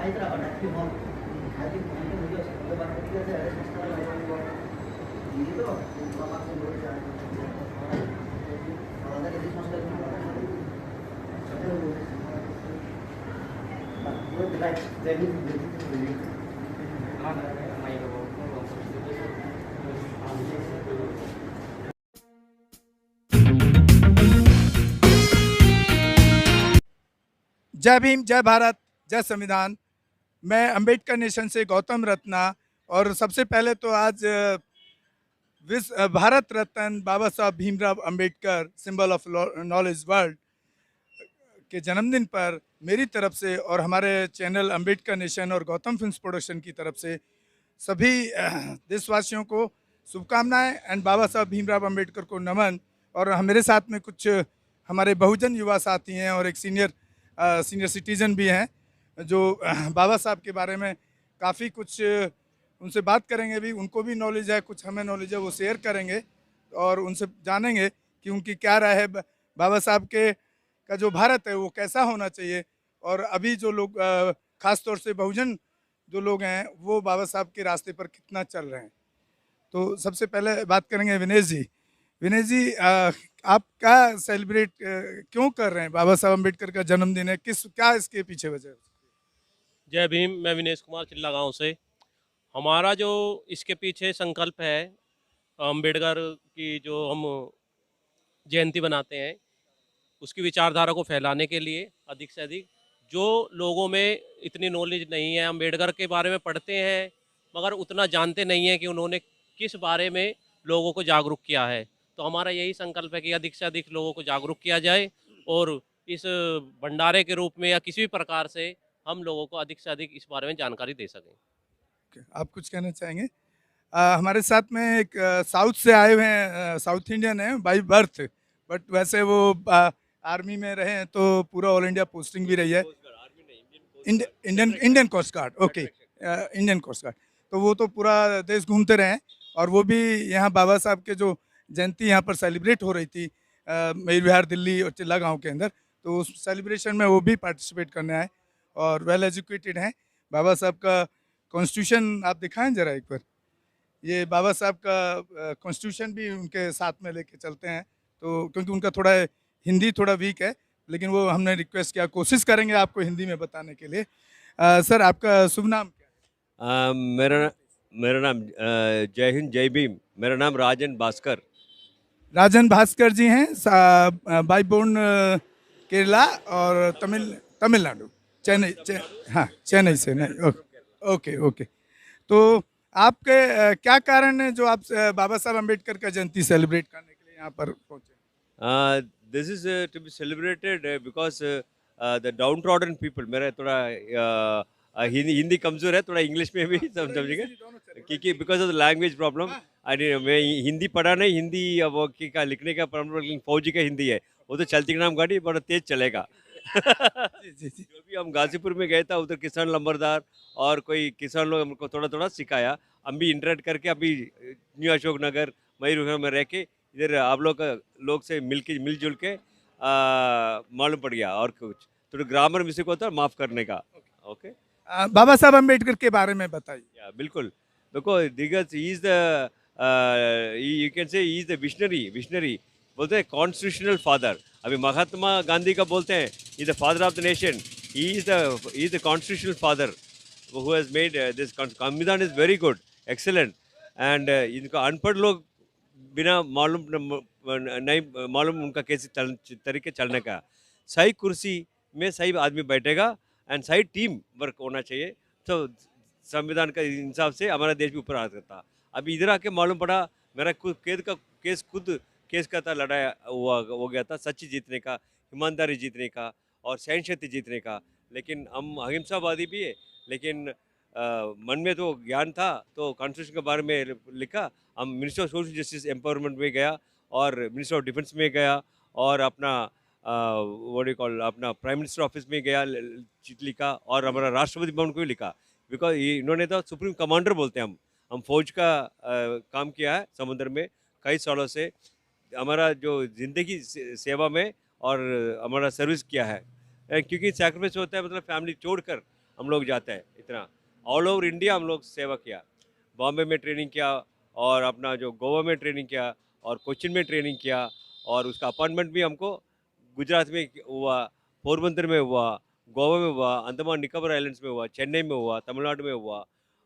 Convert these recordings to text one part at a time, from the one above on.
Hyderabad happy mall happy ಇದು जय भीम, जय भारत, जय संविधान। मैं अंबेडकर नेशन से गौतम रत्ना। और सबसे पहले तो आज विश्व भारत रत्न बाबा Saheb Bhimrao Ambedkar symbol of knowledge world के जन्मदिन पर मेरी तरफ से और हमारे चैनल अंबेडकर नेशन और गौतम फिल्म्स प्रोडक्शन की तरफ से सभी देशवासियों को शुभकामनाएं एंड बाबा साहब भीमराव अंबेडकर को नमन। और मेरे साथ में कुछ हमारे बहुजन युवा साथी हैं और एक सीनियर सिटीजन भी हैं जो बाबा साहब के बारे में काफ़ी कुछ उनसे बात करेंगे भी। उनको भी नॉलेज है, कुछ हमें नॉलेज है, वो शेयर करेंगे और उनसे जानेंगे कि उनकी क्या राय है बाबा साहब के का जो भारत है वो कैसा होना चाहिए। और अभी जो लोग ख़ास तौर से बहुजन जो लोग हैं वो बाबा साहब के रास्ते पर कितना चल रहे हैं। तो सबसे पहले बात करेंगे विनेश जी। विनेश जी, आप क्या सेलिब्रेट क्यों कर रहे हैं? बाबा साहब अम्बेडकर का जन्मदिन है, क्या इसके पीछे वजह है? जय भीम। मैं विनेश कुमार चिल्ला गांव से। हमारा जो इसके पीछे संकल्प है, अम्बेडकर की जो हम जयंती बनाते हैं उसकी विचारधारा को फैलाने के लिए अधिक से अधिक जो लोगों में इतनी नॉलेज नहीं है, अम्बेडकर के बारे में पढ़ते हैं मगर उतना जानते नहीं हैं कि उन्होंने किस बारे में लोगों को जागरूक किया है। तो हमारा यही संकल्प है कि अधिक से अधिक लोगों को जागरूक किया जाए और इस भंडारे के रूप में या किसी भी प्रकार से हम लोगों को अधिक से अधिक इस बारे में जानकारी दे सकें। आप कुछ कहना चाहेंगे? हमारे साथ में एक साउथ से आए हुए हैं, साउथ इंडियन है बाई बर्थ, बट वैसे वो आर्मी में रहे हैं तो पूरा ऑल इंडिया पोस्टिंग भी रही है। Indian Coast Guard, okay, Indian Coast Guard. तो वो तो पूरा देश घूमते रहे हैं और वो भी यहाँ बाबा साहब के जो जयंती यहाँ पर सेलिब्रेट हो रही थी मयूर विहार दिल्ली और चिल्ला गांव के अंदर, तो उस सेलिब्रेशन में वो भी पार्टिसिपेट करने आए और वेल एजुकेटेड हैं। बाबा साहब का कॉन्स्टिट्यूशन आप दिखाएं जरा एक बार। ये बाबा साहब का कॉन्स्टिट्यूशन भी उनके साथ में लेके चलते हैं, तो क्योंकि उनका थोड़ा हिंदी थोड़ा वीक है, लेकिन वो हमने रिक्वेस्ट किया, कोशिश करेंगे आपको हिंदी में बताने के लिए। सर, आपका शुभ नाम क्या है? मेरा मेरा नाम जय हिंद जय भीम। मेरा नाम राजन भास्कर। राजन भास्कर जी हैं, बाई बोर्न केरला और तमिलनाडु, हाँ, चेन्नई से। नहीं, ओके ओके। तो आपके क्या कारण है जो आप बाबा साहब अम्बेडकर का जयंती सेलिब्रेट करने के लिए यहाँ पर पहुँचे? This is to be celebrated because the downtrodden people. मेरा थोड़ा हिंदी कमज़ोर है, थोड़ा इंग्लिश में भी समझेंगे क्योंकि because of the language problem. मैं हिंदी पढ़ा नहीं, हिंदी वो का लिखने का प्रॉब्लम, लेकिन फौजी का हिंदी है, वो तो चलती नाम गाड़ी बड़ा तेज चलेगा। जी। जो भी हम गाजीपुर में गए था उधर किसान लंबरदार और कोई किसान लोग हमको थोड़ा थोड़ा सिखाया। हम भी इंटरेक्ट करके अभी न्यू अशोक नगर मयूर में रह के इधर आप लोग से मिलजुल के मालूम पड़ गया। और कुछ थोड़ा ग्रामर मिस्टेक होता है, माफ़ करने का। ओके। बाबा साहब अम्बेडकर के बारे में बताइए। या बिल्कुल। देखो दिग्गज ही is the you can say he is the visionary बोलते हैं, कॉन्स्टिट्यूशनल फादर। अभी महात्मा गांधी का बोलते हैं he the father of the nation. He is the constitutional father who has made this संविधान is very good, excellent. And इनको अनपढ़ लोग बिना मालूम नहीं मालूम उनका कैसे तरीके चलने का। सही कुर्सी में सही आदमी बैठेगा एंड सही टीम वर्क होना चाहिए, तो संविधान का हिसाब से हमारा देश भी ऊपर आ सकता। अभी इधर आके मालूम पड़ा, मेरा खुद केस का था, लड़ाई हुआ हो गया था सच्ची जीतने का, ईमानदारी जीतने का और सहनशक्ति जीतने का। लेकिन हम अहिंसावादी भी है, लेकिन मन में तो ज्ञान था तो कॉन्स्टिट्यूशन के बारे में लिखा। हम minister of social justice empowerment में गया और मिनिस्टर ऑफ डिफेंस में गया और अपना व्हाट यू कॉल अपना प्राइम मिनिस्टर ऑफिस में गया, चिट लिखा और हमारा राष्ट्रपति भवन को भी लिखा। बिकॉज इन्होंने तो सुप्रीम कमांडर बोलते हैं हम फौज का काम किया है समुद्र में कई सालों से। हमारा जो ज़िंदगी सेवा में और हमारा सर्विस किया है, क्योंकि सैक्रिफाइस होता है, मतलब फैमिली छोड़कर हम लोग जाते हैं इतना। ऑल ओवर इंडिया हम लोग सेवा किया, बॉम्बे में ट्रेनिंग किया, और अपना जो गोवा में ट्रेनिंग किया, और कोचिन में ट्रेनिंग किया, और उसका अपॉइंटमेंट भी हमको गुजरात में हुआ, पोरबंदर में हुआ, गोवा में हुआ, अंडमान निकोबार आइलैंड्स में हुआ, चेन्नई में हुआ, तमिलनाडु में हुआ,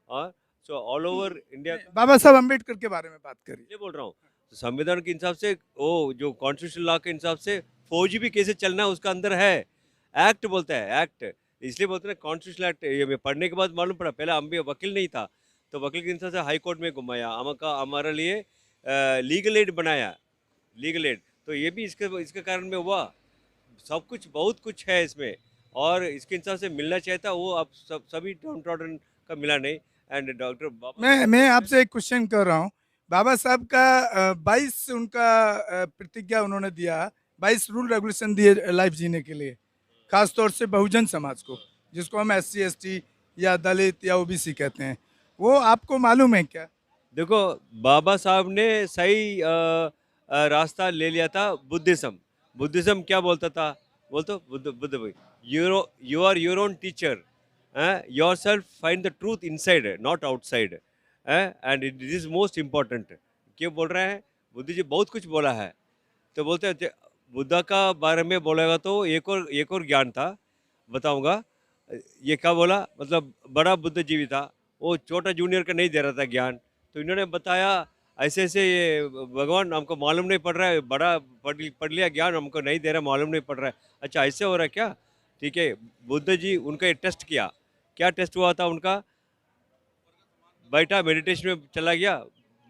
और सो ऑल ओवर इंडिया। बाबा साहब अम्बेडकर के बारे में बात करिए। ये बोल रहा हूँ, तो संविधान के हिसाब से वो जो कॉन्स्टिट्यूशन लॉ के हिसाब से फौजी भी कैसे चलना है उसका अंदर है, एक्ट बोलता है, एक्ट। इसलिए बोलते हैं कॉन्स्टिट्यूशन एक्ट। ये मैं पढ़ने के बाद मालूम पड़ा, पहले हम भी वकील नहीं था, तो वकील के हिसाब से हाई कोर्ट में घुमाया, हमारे लिए लीगल एड बनाया, लीगल एड। तो ये भी इसके कारण में हुआ। सब कुछ बहुत कुछ है इसमें, और इसके हिसाब से मिलना चाहिए था, वो अब सभी डाउन ट्रॉडन का मिला नहीं। एंड डॉक्टर बाबा, मैं आपसे एक क्वेश्चन कर रहा हूँ। बाबा साहब का 22 उनका प्रतिज्ञा उन्होंने दिया, 22 रूल रेगुलेशन दिए लाइफ जीने के लिए, खास तौर से बहुजन समाज को, जिसको हम SC ST या दलित या OBC कहते हैं। वो आपको मालूम है क्या? देखो, बाबा साहब ने सही रास्ता ले लिया था। बुद्धिज्म क्या बोलता था? बोलते बुद्ध भाई, you are your own teacher, yourself find the truth inside, not outside, and it is most important. क्यों बोल रहे हैं? बुद्ध जी बहुत कुछ बोला है। तो बोलते हैं बुद्धा का बारे में बोलेगा तो एक और ज्ञान था, बताऊंगा। ये क्या बोला, मतलब बड़ा बुद्धिजीवी था, वो छोटा जूनियर का नहीं दे रहा था ज्ञान। तो इन्होंने बताया ऐसे ऐसे, ये भगवान हमको मालूम नहीं पड़ रहा है, बड़ा पढ़ लिया ज्ञान, हमको नहीं दे रहा, मालूम नहीं पड़ रहा है। अच्छा ऐसे हो रहा है क्या? ठीक है, बुद्ध जी उनका एक टेस्ट किया। क्या टेस्ट हुआ था उनका? बैठा मेडिटेशन में चला गया,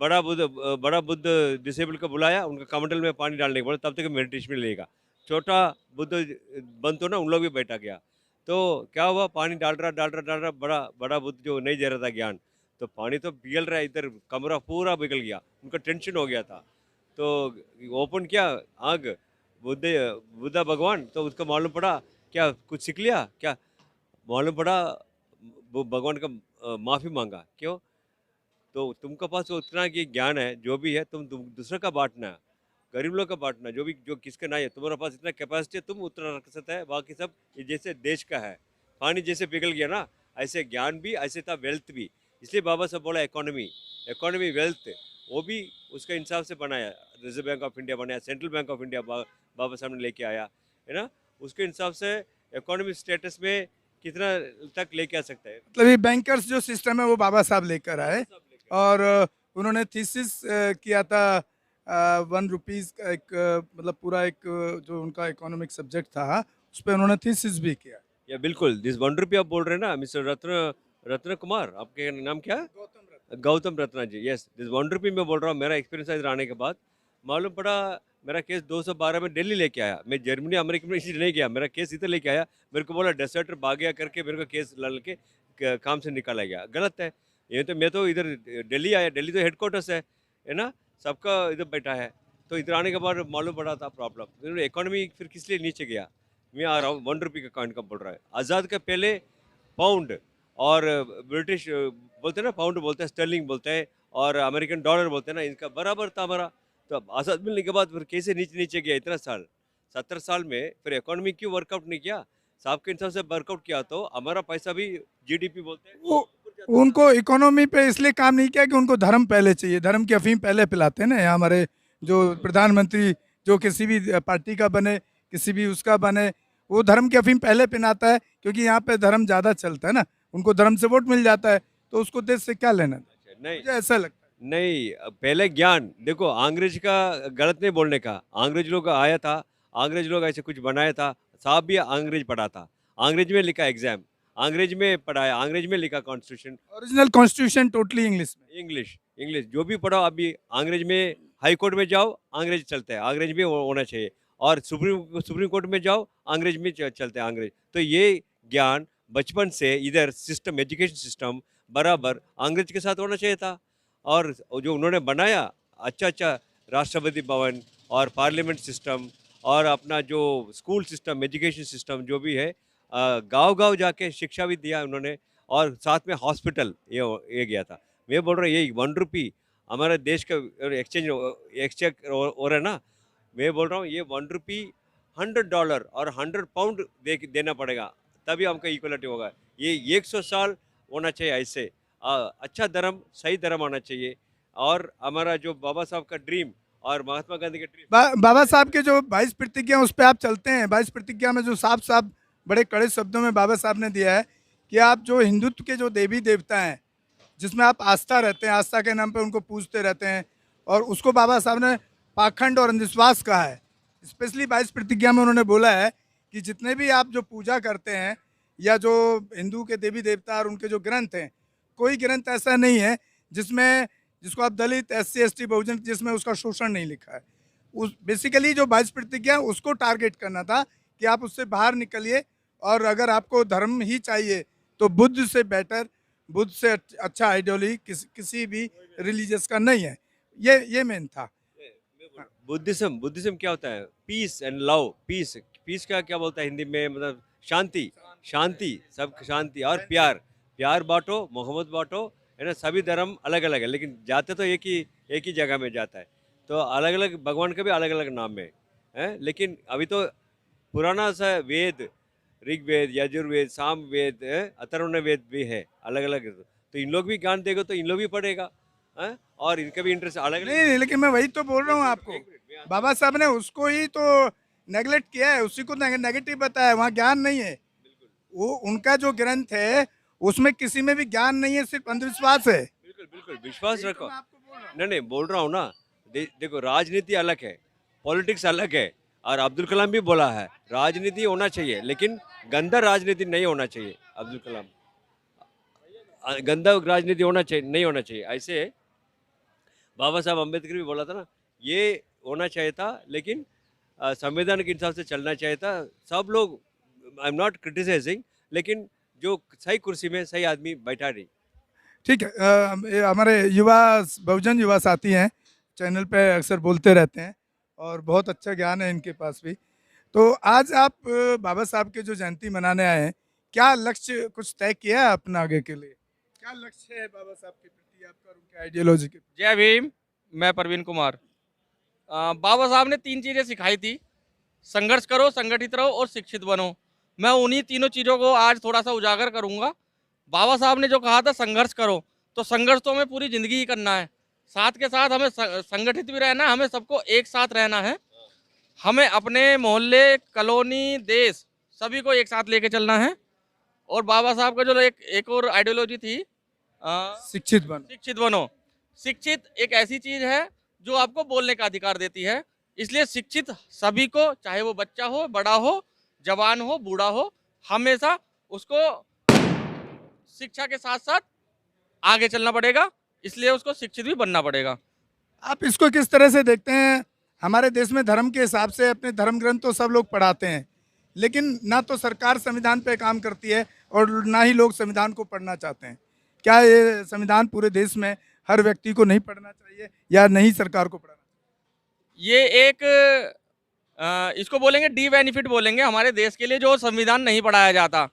बड़ा बुद्ध डिसेबल को बुलाया, उनका कमंडल में पानी डालने के बोला, तब तक मेडिटेशन में लेगा। छोटा बुद्ध बंद तो ना, उन लोग भी बैठा गया। तो क्या हुआ, पानी डाल रहा, बड़ा बुद्ध जो नहीं दे रहा था ज्ञान, तो पानी तो पिघल रहा है, इधर कमरा पूरा पिघल गया, उनका टेंशन हो गया था। तो ओपन किया आग, बुद्धा भगवान, तो उसको मालूम पड़ा, क्या कुछ सीख लिया क्या? मालूम पड़ा, वो भगवान का माफ़ी मांगा। क्यों? तो तुमके पास उतना की ज्ञान है, जो भी है तुम दूसरे का बांटना, गरीब लोग का बांटना, जो किसका नहीं है, तुम्हारे पास इतना कैपेसिटी है, तुम उतना रख सकते हैं, बाकी सब ये जैसे देश का है। पानी जैसे पिघल गया ना, ऐसे ज्ञान भी, ऐसे था वेल्थ भी। इसलिए बाबा साहब बोला इकोनॉमी वेल्थ, वो भी उसके हिसाब से बनाया। रिजर्व बैंक ऑफ इंडिया बनाया, सेंट्रल बैंक ऑफ इंडिया बाबा साहब ने लेके आया, है ना। उसके हिसाब से इकोनॉमिक स्टेटस में कितना तक लेके आ सकता है। मतलब ये बैंकर्स जो सिस्टम है वो बाबा साहब लेकर आए, और उन्होंने थीसिस किया था 1 रुपीज़ का, एक मतलब पूरा एक जो उनका इकोनॉमिक सब्जेक्ट था, उस पर उन्होंने थीसिस भी किया। या बिल्कुल, दिस 1 रुपया आप बोल रहे हैं ना, मिस्टर रत्न कुमार, आपके नाम क्या है? गौतम रत्ना जी। यस, दिस 1 रुपी में बोल रहा हूँ। मेरा एक्सपीरियंस इधर आने के बाद मालूम पड़ा, मेरा केस 212 में दिल्ली लेके आया। मैं जर्मनी अमेरिका में इसलिए नहीं गया, मेरा केस इधर लेके आया। मेरे को बोला डेसर्टर भाग गया करके, मेरे को केस लड़ के काम से निकाला गया। गलत है ये। तो मैं तो इधर दिल्ली आया, दिल्ली तो हेडक्वार्टर्स है ना, सबका इधर बैठा है। तो इधर आने के बाद मालूम पड़ा था प्रॉब्लम। इकोनॉमी फिर किस लिए नीचे गया? मैं आ रहा हूँ, 1 रुपये का कॉइन का बोल रहा है। आज़ाद के पहले पाउंड और ब्रिटिश बोलते हैं ना, पाउंड बोलते हैं, स्टर्लिंग बोलते हैं, और अमेरिकन डॉलर बोलते हैं ना, इनका बराबर था हमारा। तो अब आज़ाद मिलने के बाद फिर कैसे नीचे नीचे गया इतना साल, 70 साल में? फिर इकोनॉमी क्यों वर्कआउट नहीं किया? साहब के हिसाब से वर्कआउट किया तो हमारा पैसा भी GDP बोलते हैं वो उनको इकोनॉमी पे इसलिए काम नहीं किया कि उनको धर्म पहले चाहिए, धर्म की अफीम पहले पिलाते हैं ना। यहाँ हमारे जो प्रधानमंत्री, जो किसी भी पार्टी का बने, किसी भी उसका बने, वो धर्म की अफीम पहले पिलाता है, क्योंकि यहाँ पे धर्म ज़्यादा चलता है ना, उनको धर्म से वोट मिल जाता है, तो उसको देश से क्या लेना? नहीं मुझे ऐसा लगता है। नहीं, पहले ज्ञान देखो, अंग्रेज का गलत नहीं बोलने का। अंग्रेज लोग आया था, अंग्रेज लोग ऐसे कुछ बनाया था। साहब भी अंग्रेज पढ़ा था, अंग्रेज में लिखा एग्जाम, अंग्रेज में पढ़ाया, अंग्रेज में लिखा constitution. Original constitution totally English में। इंग्लिश जो भी पढ़ो, अभी अंग्रेज में हाई कोर्ट में जाओ, अंग्रेज चलते हैं, अंग्रेज में होना चाहिए। और सुप्रीम कोर्ट में जाओ, अंग्रेज में चलते हैं अंग्रेज। तो ये ज्ञान बचपन से इधर सिस्टम, एजुकेशन सिस्टम बराबर अंग्रेज के साथ होना चाहिए था। और जो उन्होंने बनाया अच्छा राष्ट्रपति भवन और पार्लियामेंट सिस्टम, और अपना जो स्कूल सिस्टम, एजुकेशन सिस्टम जो भी है, गांव-गांव जाके शिक्षा भी दिया उन्होंने, और साथ में हॉस्पिटल ये गया था। मैं बोल रहा हूँ, यही 1 रुपी हमारे देश का एक्सचेंज हो रहा है ना। मैं बोल रहा हूँ, ये 1 रुपी $100 और 100 पाउंड देना पड़ेगा, तभी हमको इक्वलिटी होगा। ये 100 साल होना चाहिए ऐसे। अच्छा धर्म, सही धर्म आना चाहिए। और हमारा जो बाबा साहब का ड्रीम और महात्मा गांधी का ड्रीम, बाबा साहब के जो 22 प्रतिज्ञा उस पर आप चलते हैं। 22 प्रतिज्ञा में जो साफ साफ बड़े कड़े शब्दों में बाबा साहब ने दिया है कि आप जो हिंदुत्व के जो देवी देवता हैं, जिसमें आप आस्था रहते हैं, आस्था के नाम पे उनको पूजते रहते हैं, और उसको बाबा साहब ने पाखंड और अंधविश्वास कहा है। स्पेशली 22 प्रतिज्ञा में उन्होंने बोला है कि जितने भी आप जो पूजा करते हैं या जो हिंदू के देवी देवता और उनके जो ग्रंथ हैं, कोई ग्रंथ ऐसा नहीं है जिसमें जिसको आप दलित, SC ST बहुजन, जिसमें उसका शोषण नहीं लिखा है। उस बेसिकली जो 22 प्रतिज्ञा उसको टारगेट करना था कि आप उससे बाहर निकलिए, और अगर आपको धर्म ही चाहिए तो बुद्ध से बेटर, बुद्ध से अच्छा आइडियोलॉजी किसी भी रिलीजियस का नहीं है। ये मेन था। बुद्धिज्म क्या होता है? Piece and love. पीस का क्या बोलता है हिंदी में? मतलब शांति, सब शांति और प्यार बांटो, मोहब्बत बांटो, है ना। सभी धर्म अलग अलग है लेकिन जाते तो एक ही जगह में जाता है। तो अलग अलग भगवान का भी अलग अलग नाम है। लेकिन अभी तो पुराना सा वेद, ऋग्वेद, यजुर्वेद, सामवेद, अथर्वण वेद भी है अलग अलग। तो इन लोग भी ज्ञान देगा तो इन लोग भी पढ़ेगा, और इनका भी इंटरेस्ट अलग नहीं, लेकिन मैं वही तो बोल रहा हूँ आपको, बाबा साहब ने उसको ही तो नेगलेक्ट किया है, उसी को नेगेटिव बताया, वहाँ ज्ञान नहीं है। वो उनका जो ग्रंथ है उसमें किसी में भी ज्ञान नहीं है, सिर्फ अंधविश्वास है। बिल्कुल विश्वास रखो। नहीं बोल रहा हूँ ना। देखो, राजनीति अलग है, पॉलिटिक्स अलग है। और अब्दुल कलाम भी बोला है राजनीति होना चाहिए लेकिन गंदा राजनीति नहीं होना चाहिए। अब्दुल कलाम, गंदा राजनीति नहीं होना चाहिए। ऐसे बाबा साहब अम्बेडकर भी बोला था ना, ये होना चाहिए था लेकिन संविधान के हिसाब से चलना चाहिए था। सब लोग, आई एम नॉट क्रिटिसाइजिंग, लेकिन जो सही कुर्सी में सही आदमी बैठा नहीं। ठीक है। ये हमारे बहुजन युवा साथी हैं, चैनल पे अक्सर बोलते रहते हैं और बहुत अच्छा ज्ञान है इनके पास भी। तो आज आप बाबा साहब के जो जयंती मनाने आए हैं, क्या लक्ष्य कुछ तय किया है अपना आगे के लिए? क्या लक्ष्य है बाबा साहब के प्रति आपका और उनके आइडियोलॉजी के? जय भीम। मैं प्रवीण कुमार। बाबा साहब ने 3 चीज़ें सिखाई थी, संघर्ष करो, संगठित रहो और शिक्षित बनो। मैं उन्हीं तीनों चीज़ों को आज थोड़ा सा उजागर करूंगा। बाबा साहब ने जो कहा था संघर्ष करो, तो संघर्ष तो हमें पूरी ज़िंदगी ही करना है। साथ के साथ हमें संगठित भी रहना है, हमें सबको एक साथ रहना है। हमें अपने मोहल्ले, कॉलोनी, देश सभी को एक साथ लेके चलना है। और बाबा साहब का जो एक और आइडियोलॉजी थी, शिक्षित बनो। शिक्षित एक ऐसी चीज़ है जो आपको बोलने का अधिकार देती है। इसलिए शिक्षित सभी को, चाहे वो बच्चा हो, बड़ा हो, जवान हो, बूढ़ा हो, हमेशा उसको शिक्षा के साथ साथ आगे चलना पड़ेगा। इसलिए उसको शिक्षित भी बनना पड़ेगा। आप इसको किस तरह से देखते हैं? हमारे देश में धर्म के हिसाब से अपने धर्म ग्रंथ तो सब लोग पढ़ाते हैं, लेकिन ना तो सरकार संविधान पे काम करती है और ना ही लोग संविधान को पढ़ना चाहते हैं। क्या ये संविधान पूरे देश में हर व्यक्ति को नहीं पढ़ना चाहिए या नहीं सरकार को पढ़ना चाहिए? ये एक इसको बोलेंगे डी बेनिफिट बोलेंगे हमारे देश के लिए, जो संविधान नहीं पढ़ाया जाता।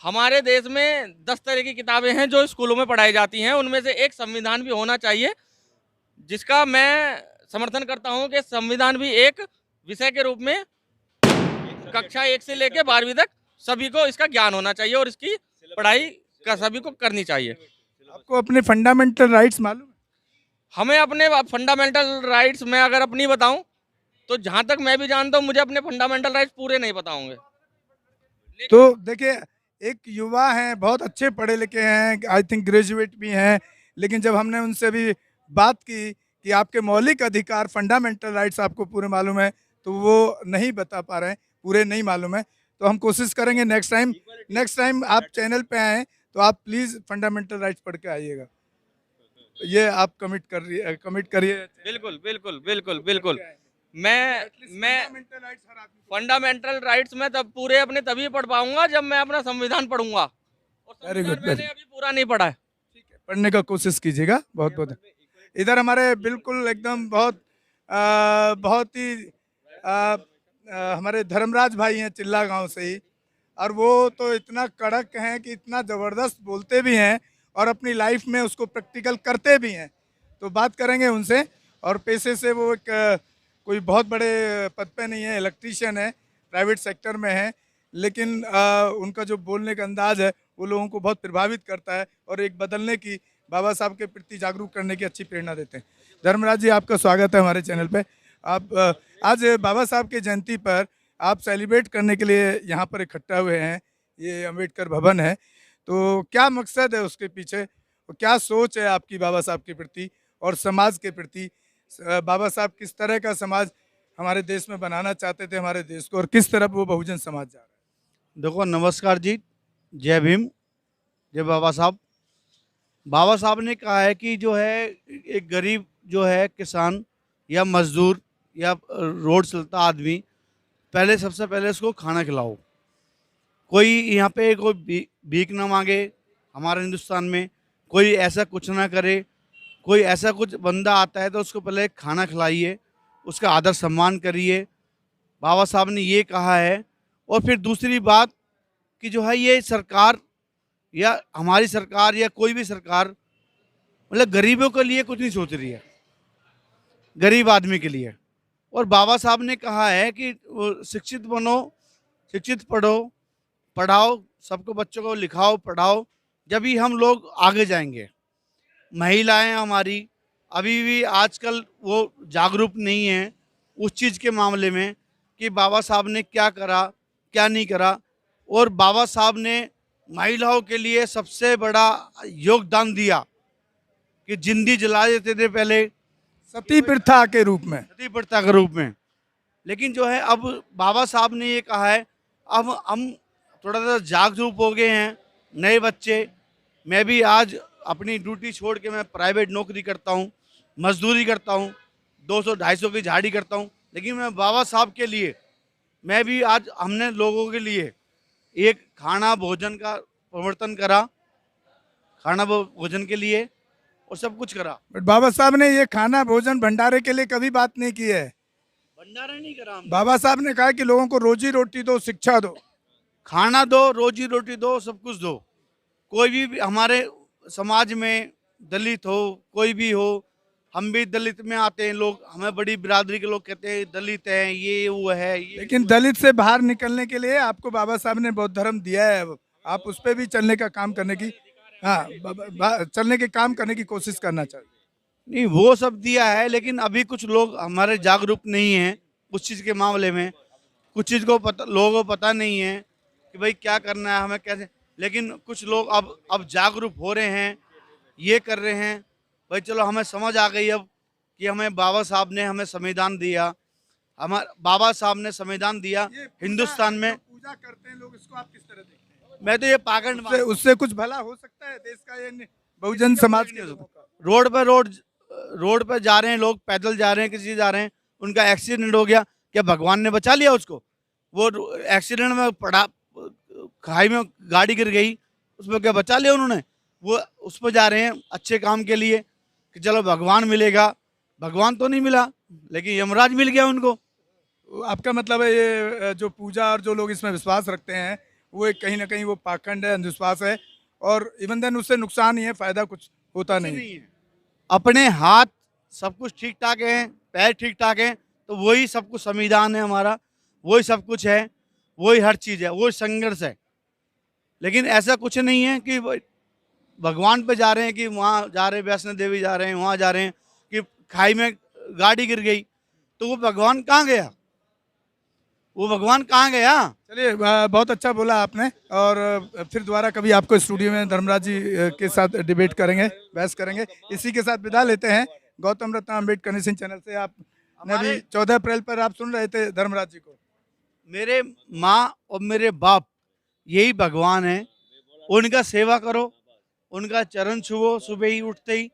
हमारे देश में 10 तरह की किताबें हैं जो स्कूलों में पढ़ाई जाती हैं, उनमें से एक संविधान भी होना चाहिए, जिसका मैं समर्थन करता हूं कि संविधान भी एक विषय के रूप में कक्षा 1 से लेकर 12वीं तक सभी को इसका ज्ञान होना चाहिए और इसकी पढ़ाई का सभी को करनी चाहिए। आपको अपने फंडामेंटल राइट्स मालूम है? हमें अपने फंडामेंटल राइट्स, मैं अगर अपनी बताऊं तो जहां तक मैं भी जानता हूं, मुझे अपने फंडामेंटल राइट्स पूरे नहीं पता होंगे। तो देखिए, एक युवा हैं, बहुत अच्छे पढ़े लिखे हैं, आई थिंक ग्रेजुएट भी हैं, लेकिन जब हमने उनसे भी बात की कि आपके मौलिक अधिकार, फंडामेंटल राइट्स आपको पूरे मालूम है, तो वो नहीं बता पा रहे हैं, पूरे नहीं मालूम है। तो हम कोशिश करेंगे नेक्स्ट टाइम आप चैनल पे आएँ तो आप प्लीज़ फंडामेंटल राइट्स पढ़ के आइएगा। ये आप कमिट करिए। बिल्कुल बिल्कुल बिल्कुल बिल्कुल। मैं फंडामेंटल राइट्स में तब पूरे अपने तभी पढ़ पाऊंगा जब मैं अपना संविधान पढ़ूंगा, और Very good, संविधान मैंने अभी पूरा नहीं पढ़ा है। पढ़ने का कोशिश कीजिएगा। बहुत बहुत इधर हमारे बिल्कुल एकदम बहुत ही हमारे धर्मराज भाई हैं चिल्ला गांव से ही, और वो तो इतना कड़क हैं कि इतना ज़बरदस्त बोलते भी हैं और अपनी लाइफ में उसको प्रैक्टिकल करते भी हैं। तो बात करेंगे उनसे। और पेशे से वो एक कोई बहुत बड़े पद पे नहीं है, इलेक्ट्रीशियन है, प्राइवेट सेक्टर में है, लेकिन उनका जो बोलने का अंदाज है वो लोगों को बहुत प्रभावित करता है और एक बदलने की, बाबा साहब के प्रति जागरूक करने की अच्छी प्रेरणा देते हैं। धर्मराज जी, आपका स्वागत है हमारे चैनल पे। आप आज बाबा साहब की जयंती पर आप सेलिब्रेट करने के लिए यहाँ पर इकट्ठा हुए हैं। ये अम्बेडकर भवन है, तो क्या मकसद है उसके पीछे और क्या सोच है आपकी बाबा साहब के प्रति और समाज के प्रति? बाबा साहब किस तरह का समाज हमारे देश में बनाना चाहते थे, हमारे देश को, और किस तरफ वो बहुजन समाज जा रहा है? देखो, नमस्कार जी, जय भीम, जय बाबा साहब। बाबा साहब ने कहा है कि जो है एक गरीब जो है किसान या मजदूर या रोड चलता आदमी, पहले सबसे पहले उसको खाना खिलाओ। कोई यहाँ पे कोई भीख ना मांगे हमारे हिंदुस्तान में, कोई ऐसा कुछ ना करे। कोई ऐसा कुछ बंदा आता है तो उसको पहले खाना खिलाइए, उसका आदर सम्मान करिए। बाबा साहब ने ये कहा है। और फिर दूसरी बात कि जो है ये सरकार या हमारी सरकार या कोई भी सरकार मतलब गरीबों के लिए कुछ नहीं सोच रही है, गरीब आदमी के लिए। और बाबा साहब ने कहा है कि शिक्षित बनो, शिक्षित पढ़ो, पढ़ाओ, सबको बच्चों को लिखाओ, पढ़ाओ, जब ही हम लोग आगे जाएंगे। महिलाएं हमारी अभी भी आजकल वो जागरूक नहीं हैं उस चीज़ के मामले में कि बाबा साहब ने क्या करा, क्या नहीं करा। और बाबा साहब ने महिलाओं के लिए सबसे बड़ा योगदान दिया कि जिंदगी जला देते थे पहले सती प्रथा के रूप में, सती प्रथा के रूप में। लेकिन जो है अब बाबा साहब ने ये कहा है, अब हम थोड़ा सा जागरूक हो गए हैं, नए बच्चे। मैं भी आज अपनी ड्यूटी छोड़ के मैं प्राइवेट नौकरी करता हूँ, मजदूरी करता हूँ, 200-250 की झाड़ी करता हूँ, लेकिन मैं बाबा साहब के लिए, मैं भी आज हमने लोगों के लिए एक खाना भोजन का प्रवर्तन करा, खाना भोजन के लिए और सब कुछ करा। बट बाबा साहब ने ये खाना भोजन भंडारे के लिए कभी बात नहीं की है। भंडारा नहीं करा हमने। बाबा साहब ने कहा कि लोगों को रोजी रोटी दो, शिक्षा दो, खाना दो, रोजी रोटी दो, सब कुछ दो। कोई भी हमारे समाज में दलित हो, कोई भी हो, हम भी दलित में आते हैं लोग, हमें बड़ी बिरादरी के लोग कहते हैं दलित हैं, ये वो है, ये लेकिन दलित से बाहर निकलने के लिए आपको बाबा साहब ने बौद्ध धर्म दिया है। आप उस पर भी चलने का काम करने की, हाँ, चलने के काम करने की कोशिश करना चाहिए। नहीं, वो सब दिया है, लेकिन अभी कुछ लोग हमारे जागरूक नहीं हैं उस चीज़ के मामले में। कुछ चीज़ को पता, लोगों को पता नहीं है कि भाई क्या करना है, हमें कैसे। लेकिन कुछ लोग अब जागरूक हो रहे हैं, ये कर रहे हैं भाई चलो हमें समझ आ गई अब कि हमें बाबा साहब ने हमें संविधान दिया, हमारे बाबा साहब ने संविधान दिया हिंदुस्तान में। पूजा करते हैं लोग, इसको आप किस तरह देखते हैं? मैं तो ये पाखंड उससे कुछ भला हो सकता है देश का, ये बहुजन समाज के लोगों का? रोड पर जा रहे हैं लोग, पैदल जा रहे हैं, किसी जा रहे हैं, उनका एक्सीडेंट हो गया, क्या भगवान ने बचा लिया उसको? वो एक्सीडेंट में पड़ा, खाई में गाड़ी गिर गई, उसमें क्या बचा लिया उन्होंने? वो उस पर जा रहे हैं अच्छे काम के लिए कि चलो भगवान मिलेगा। भगवान तो नहीं मिला, लेकिन यमराज मिल गया उनको। आपका मतलब है ये जो पूजा और जो लोग इसमें विश्वास रखते हैं वो एक कहीं ना कहीं वो पाखंड है, अंधविश्वास है, और इवन देन उससे नुकसान ही है, फायदा कुछ होता नहीं है। अपने हाथ सब कुछ ठीक ठाक है, पैर ठीक ठाक है, तो वही सब कुछ संविधान है हमारा, वही सब कुछ है, वही हर चीज़ है, वही संघर्ष है। लेकिन ऐसा कुछ नहीं है कि भगवान पे जा रहे हैं कि वहाँ जा रहे हैं, वैष्णो देवी जा रहे हैं, वहाँ जा रहे हैं कि खाई में गाड़ी गिर गई, तो वो भगवान कहाँ गया? वो भगवान कहाँ गया? चलिए, बहुत अच्छा बोला आपने, और फिर दोबारा कभी आपको स्टूडियो में धर्मराज जी के साथ डिबेट करेंगे, बहस करेंगे। इसी के साथ विदा लेते हैं गौतम रत्न अम्बेडकर नेशन चैनल से। आप अभी 14 अप्रैल पर आप सुन रहे थे धर्मराज जी को। मेरे माँ और मेरे बाप यही भगवान है, उनका सेवा करो, उनका चरण छुओ सुबह ही उठते ही,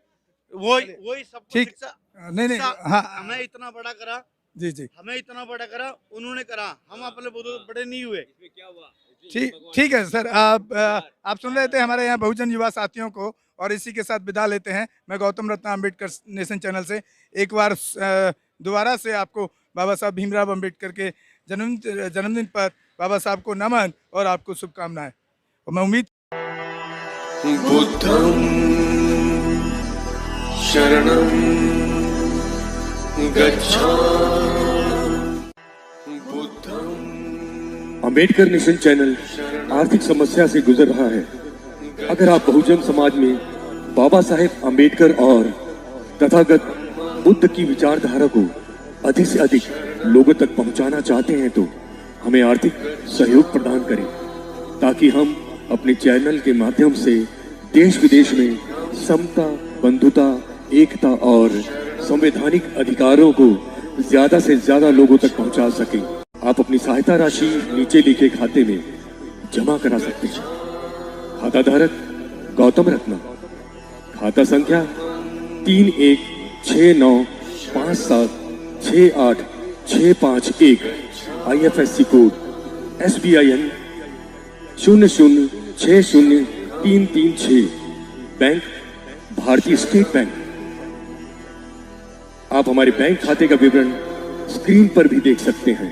वही सब ठीक। शिक्षा। नहीं, हाँ, हमें इतना बड़ा करा, जी, हमें इतना बड़ा करा, उन्होंने करा, हम अपने बड़े नहीं हुए। ठीक है सर। आप सुन रहे थे हमारे यहाँ बहुजन युवा साथियों को, और इसी के साथ विदा लेते हैं। मैं गौतम रत्न अम्बेडकर नेशन चैनल से एक बार दोबारा से आपको बाबा साहब भीमराव अम्बेडकर के जन्मदिन पर बाबा साहब को नमन और आपको शुभकामनाएं। और मैं उम्मीद बुद्धं शरणं गच्छामि। अंबेडकर नेशन चैनल आर्थिक समस्या से गुजर रहा है। अगर आप बहुजन समाज में बाबा साहेब अंबेडकर और तथागत बुद्ध की विचारधारा को अधिक से अधिक लोगों तक पहुंचाना चाहते हैं तो हमें आर्थिक सहयोग प्रदान करें, ताकि हम अपने चैनल के माध्यम से देश विदेश में समता, बंधुता, एकता और संवैधानिक अधिकारों को ज्यादा से ज्यादा लोगों तक पहुंचा सकें। आप अपनी सहायता राशि नीचे लिखे खाते में जमा करा सकते हैं। खाता धारक गौतम रत्ना, खाता संख्या 316957686551, IFSC कोड SBIN 0060336, बैंक भारतीय स्टेट बैंक। आप हमारे बैंक खाते का विवरण स्क्रीन पर भी देख सकते हैं।